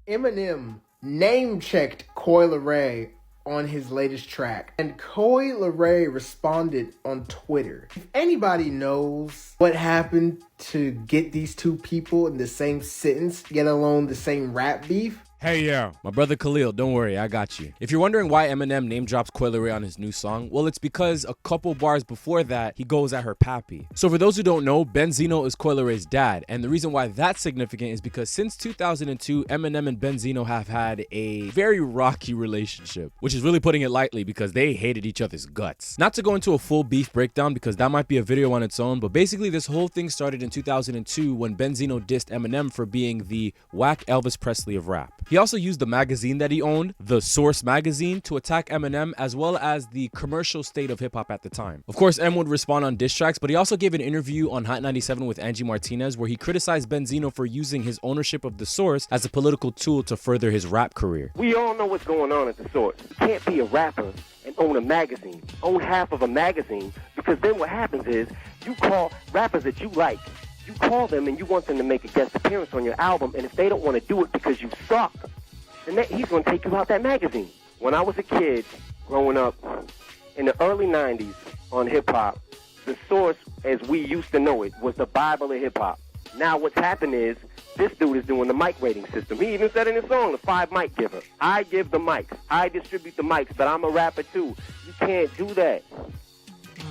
Eminem name-checked Coi Leray on his latest track, and Coi Leray responded on Twitter. If anybody knows what happened to get these two people in the same sentence, get alone the same rap beef, Hey, yeah. My brother Khalil, don't worry, I got you. If you're wondering why Eminem name drops Coi Leray on his new song, well, it's because a couple bars before that, he goes at her pappy. So for those who don't know, Benzino is Coi Leray's dad, and the reason why that's significant is because since 2002, Eminem and Benzino have had a very rocky relationship, which is really putting it lightly because they hated each other's guts. Not to go into a full beef breakdown because that might be a video on its own, but basically this whole thing started in 2002 when Benzino dissed Eminem for being the whack Elvis Presley of rap. He also used the magazine that he owned, the Source magazine, to attack Eminem as well as the commercial state of hip-hop at the time. Of course, M would respond on diss tracks, but he also gave an interview on Hot 97 with Angie Martinez where he criticized Benzino for using his ownership of the Source as a political tool to further his rap career. We all know what's going on at the Source. You can't be a rapper and own a magazine, own half of a magazine, because then what happens is you call rappers that you like, you call them and you want them to make a guest appearance on your album, and if they don't want to do it because you suck, then he's going to take you out that magazine. When I was a kid growing up in the early 90s on hip-hop, the Source, as we used to know it, was the Bible of hip-hop. Now what's happened is this dude is doing the mic rating system. He even said in his song, the 5 mic giver. I give the mics. I distribute the mics, but I'm a rapper too. You can't do that.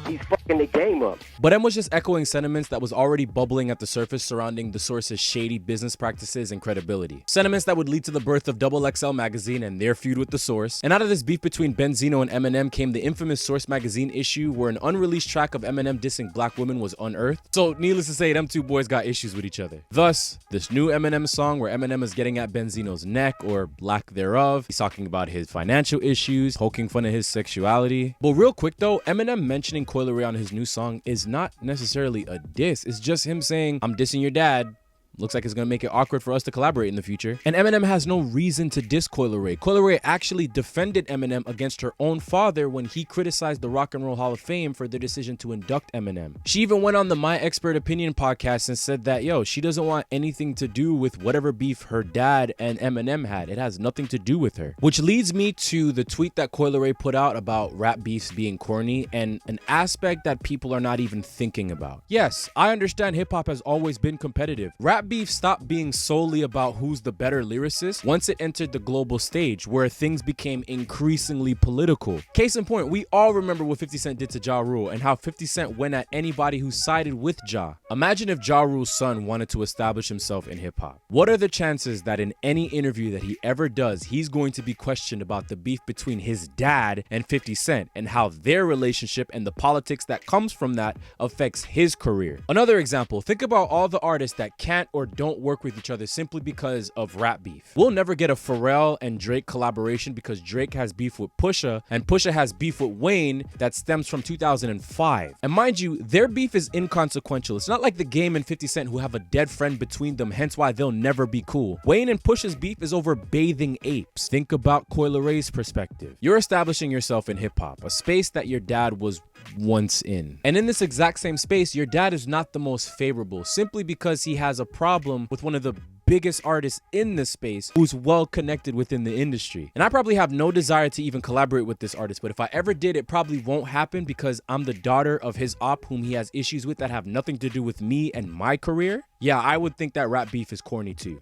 He's fucking the game up. But M was just echoing sentiments that was already bubbling at the surface surrounding the Source's shady business practices and credibility. Sentiments that would lead to the birth of Double XL magazine and their feud with the Source. And out of this beef between Benzino and Eminem came the infamous Source magazine issue where an unreleased track of Eminem dissing black women was unearthed. So needless to say, them two boys got issues with each other. Thus, this new Eminem song where Eminem is getting at Benzino's neck or lack thereof. He's talking about his financial issues, poking fun at his sexuality. But real quick though, Eminem mentioning Coi Leray on his new song is not necessarily a diss. It's just him saying, I'm dissing your dad. Looks like it's gonna make it awkward for us to collaborate in the future. And Eminem has no reason to diss Coi Leray. Coi Leray actually defended Eminem against her own father when he criticized the Rock and Roll Hall of Fame for their decision to induct Eminem. She even went on the My Expert Opinion podcast and said that, yo, she doesn't want anything to do with whatever beef her dad and Eminem had. It has nothing to do with her. Which leads me to the tweet that Coi Leray put out about rap beefs being corny and an aspect that people are not even thinking about. Yes, I understand hip hop has always been competitive. Rap beef stopped being solely about who's the better lyricist once it entered the global stage where things became increasingly political. Case in point, we all remember what 50 Cent did to Ja Rule and how 50 Cent went at anybody who sided with Ja. Imagine if Ja Rule's son wanted to establish himself in hip hop. What are the chances that in any interview that he ever does, he's going to be questioned about the beef between his dad and 50 Cent and how their relationship and the politics that comes from that affects his career? Another example, think about all the artists that can't or don't work with each other simply because of rap beef. We'll never get a Pharrell and Drake collaboration because Drake has beef with Pusha and Pusha has beef with Wayne that stems from 2005. And mind you, their beef is inconsequential. It's not like The Game and 50 Cent who have a dead friend between them, hence why they'll never be cool. Wayne and Pusha's beef is over bathing apes. Think about Coi Leray's perspective. You're establishing yourself in hip hop, a space that your dad was once in. And in this exact same space, your dad is not the most favorable simply because he has a problem with one of the biggest artists in this space who's well connected within the industry. And I probably have no desire to even collaborate with this artist, but if I ever did, it probably won't happen because I'm the daughter of his op whom he has issues with that have nothing to do with me and my career. Yeah, I would think that rap beef is corny too.